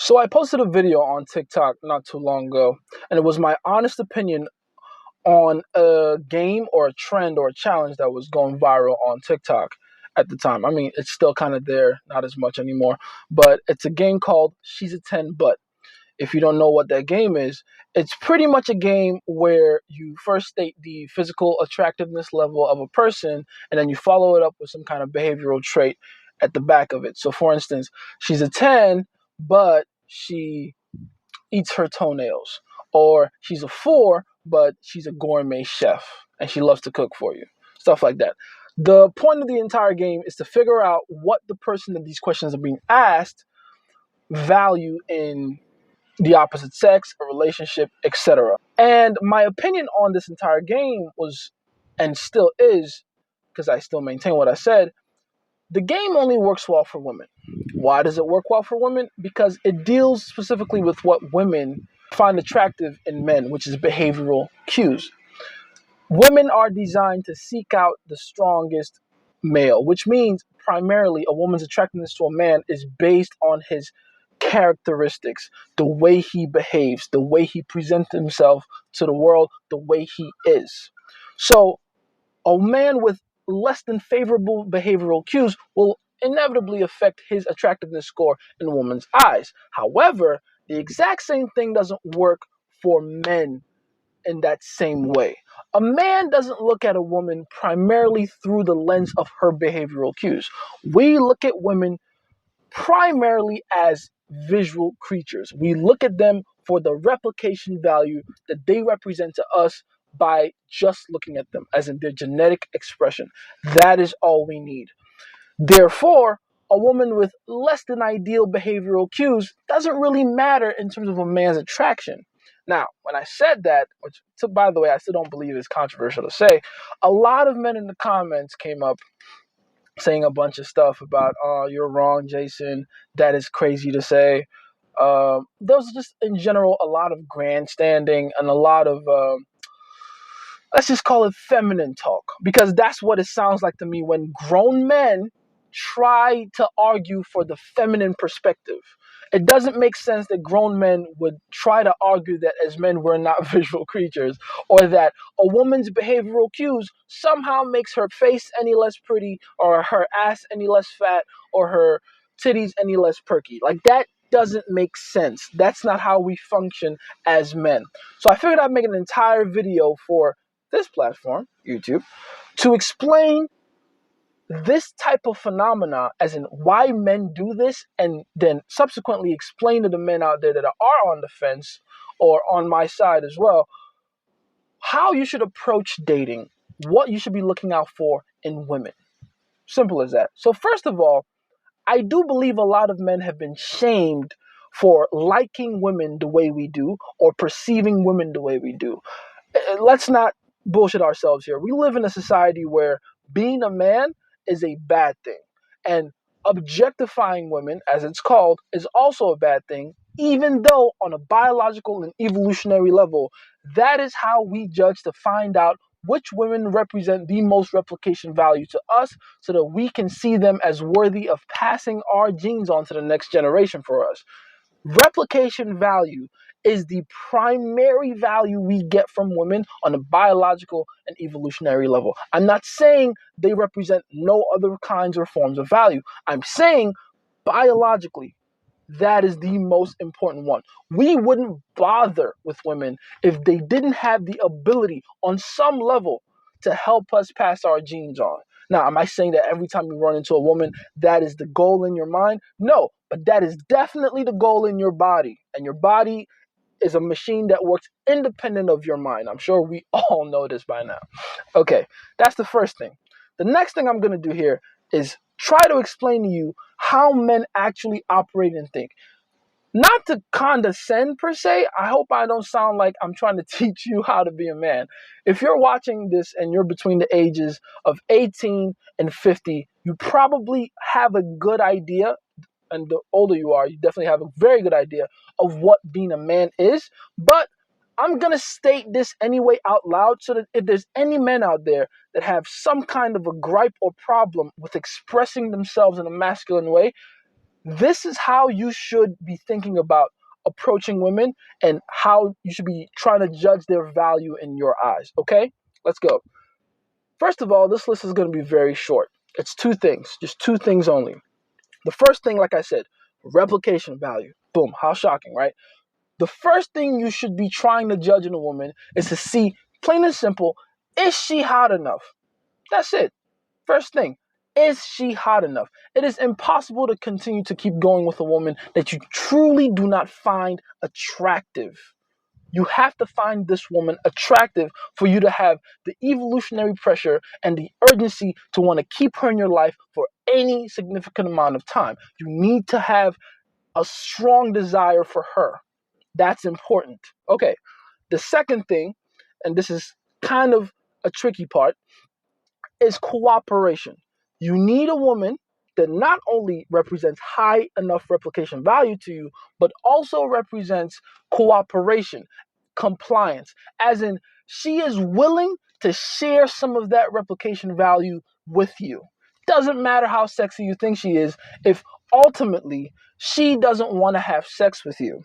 So I posted a video on TikTok not too long ago, and it was my honest opinion on a game or a trend or a challenge that was going viral on TikTok at the time. I mean, it's still kind of there, not as much anymore, but it's a game called She's a 10 But. If you don't know what that game is, it's pretty much a game where you first state the physical attractiveness level of a person, and then you follow it up with some kind of behavioral trait at the back of it. So, for instance, she's a 10, but she eats her toenails. Or she's a 4, but she's a gourmet chef, and she loves to cook for you. Stuff like that. The point of the entire game is to figure out what the person that these questions are being asked value in the opposite sex, a relationship, etc. And my opinion on this entire game was, and still is, because I still maintain what I said, the game only works well for women. Why does it work well for women? Because it deals specifically with what women find attractive in men, which is behavioral cues. Women are designed to seek out the strongest male, which means primarily a woman's attractiveness to a man is based on his characteristics, the way he behaves, the way he presents himself to the world, the way he is. So a man with less than favorable behavioral cues will inevitably affect his attractiveness score in a woman's eyes. However, the exact same thing doesn't work for men in that same way. A man doesn't look at a woman primarily through the lens of her behavioral cues. We look at women primarily as visual creatures. We look at them for the replication value that they represent to us by just looking at them, as in their genetic expression. That is all we need. Therefore, a woman with less than ideal behavioral cues doesn't really matter in terms of a man's attraction. Now, when I said that, which, by the way, I still don't believe is controversial to say, a lot of men in the comments came up saying a bunch of stuff about, oh, you're wrong, Jason. That is crazy to say. There was just, in general, a lot of grandstanding and a lot of, let's just call it feminine talk. Because that's what it sounds like to me when grown men try to argue for the feminine perspective. It doesn't make sense that grown men would try to argue that as men we're not visual creatures, or that a woman's behavioral cues somehow makes her face any less pretty, or her ass any less fat, or her titties any less perky. Like, that doesn't make sense. That's not how we function as men. So I figured I'd make an entire video for this platform, YouTube, to explain this type of phenomena, as in why men do this, and then subsequently explain to the men out there that are on the fence or on my side as well, how you should approach dating, what you should be looking out for in women. Simple as that. So first of all, I do believe a lot of men have been shamed for liking women the way we do or perceiving women the way we do. Let's not bullshit ourselves here. We live in a society where being a man is a bad thing. And objectifying women, as it's called, is also a bad thing, even though on a biological and evolutionary level, that is how we judge to find out which women represent the most replication value to us so that we can see them as worthy of passing our genes on to the next generation for us. Replication value is the primary value we get from women on a biological and evolutionary level. I'm not saying they represent no other kinds or forms of value. I'm saying biologically, that is the most important one. We wouldn't bother with women if they didn't have the ability on some level to help us pass our genes on. Now, am I saying that every time you run into a woman, that is the goal in your mind? No, but that is definitely the goal in your body. And your body is a machine that works independent of your mind. I'm sure we all know this by now. Okay, that's the first thing. The next thing I'm going to do here is try to explain to you how men actually operate and think. Not to condescend per se. I hope I don't sound like I'm trying to teach you how to be a man. If you're watching this and you're between the ages of 18 and 50, you probably have a good idea. And the older you are, you definitely have a very good idea of what being a man is. But I'm going to state this anyway out loud so that if there's any men out there that have some kind of a gripe or problem with expressing themselves in a masculine way, This is how you should be thinking about approaching women and how you should be trying to judge their value in your eyes. Okay, let's go. First of all, this list is going to be very short. It's two things, just two things only. The first thing, like I said, replication value. Boom, how shocking, right? The first thing you should be trying to judge in a woman is to see, plain and simple, is she hot enough? That's it. First thing, is she hot enough? It is impossible to continue to keep going with a woman that you truly do not find attractive. You have to find this woman attractive for you to have the evolutionary pressure and the urgency to want to keep her in your life for any significant amount of time. You need to have a strong desire for her. That's important. Okay, the second thing, and this is kind of a tricky part, is cooperation. You need a woman that not only represents high enough replication value to you, but also represents cooperation, compliance, as in she is willing to share some of that replication value with you. Doesn't matter how sexy you think she is, if ultimately she doesn't want to have sex with you.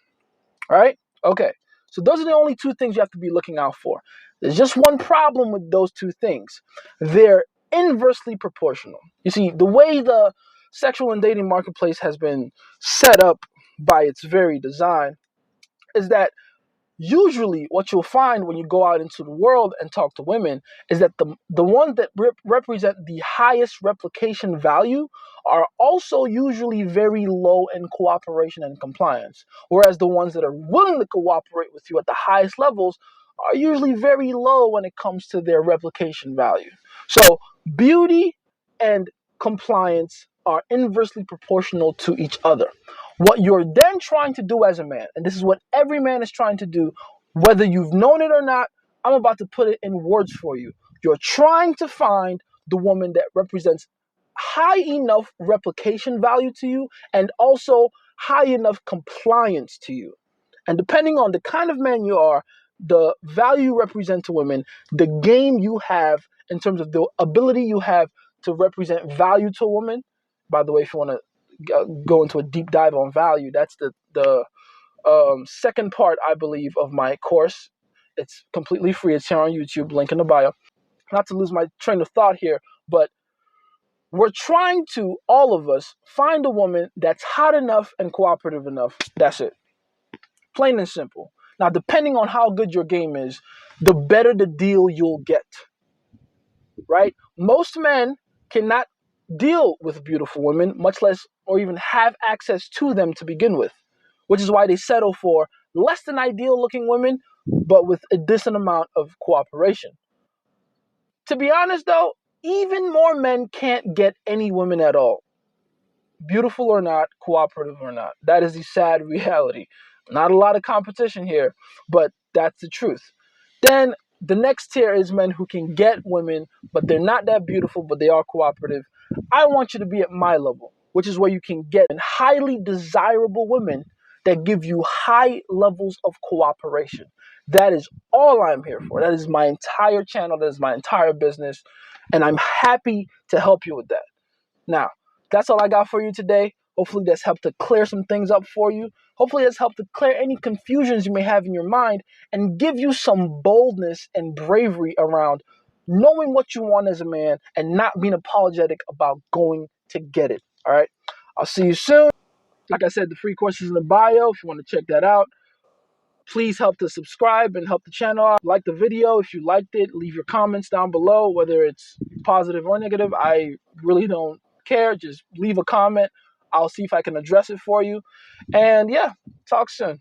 All right? Okay. So those are the only two things you have to be looking out for. There's just one problem with those two things. They're inversely proportional. You see, the way the sexual and dating marketplace has been set up by its very design is that usually what you'll find when you go out into the world and talk to women is that the ones that represent the highest replication value are also usually very low in cooperation and compliance, whereas the ones that are willing to cooperate with you at the highest levels are usually very low when it comes to their replication value. So beauty and compliance are inversely proportional to each other. What you're then trying to do as a man, and this is what every man is trying to do, whether you've known it or not, I'm about to put it in words for you. You're trying to find the woman that represents high enough replication value to you and also high enough compliance to you. And depending on the kind of man you are, the value you represent to women, the game you have in terms of the ability you have to represent value to a woman. By the way, if you want to go into a deep dive on value, that's the second part, I believe, of my course. It's completely free. It's here on YouTube, link in the bio. Not to lose my train of thought here, but we're trying to, all of us, find a woman that's hot enough and cooperative enough. That's it. Plain and simple. Now, depending on how good your game is, the better the deal you'll get, right? Most men cannot deal with beautiful women, much less or even have access to them to begin with, which is why they settle for less than ideal looking women, but with a decent amount of cooperation. To be honest though, even more men can't get any women at all. Beautiful or not, cooperative or not. That is the sad reality. Not a lot of competition here, but that's the truth. Then the next tier is men who can get women, but they're not that beautiful, but they are cooperative. I want you to be at my level, which is where you can get highly desirable women that give you high levels of cooperation. That is all I'm here for. That is my entire channel. That is my entire business. And I'm happy to help you with that. Now, that's all I got for you today. Hopefully that's helped to clear some things up for you. Hopefully that's helped to clear any confusions you may have in your mind and give you some boldness and bravery around knowing what you want as a man and not being apologetic about going to get it. All right. I'll see you soon. Like I said, the free course is in the bio if you want to check that out. Please help to subscribe and help the channel out. Like the video if you liked it. Leave your comments down below, whether it's positive or negative. I really don't care. Just leave a comment. I'll see if I can address it for you. And yeah, talk soon.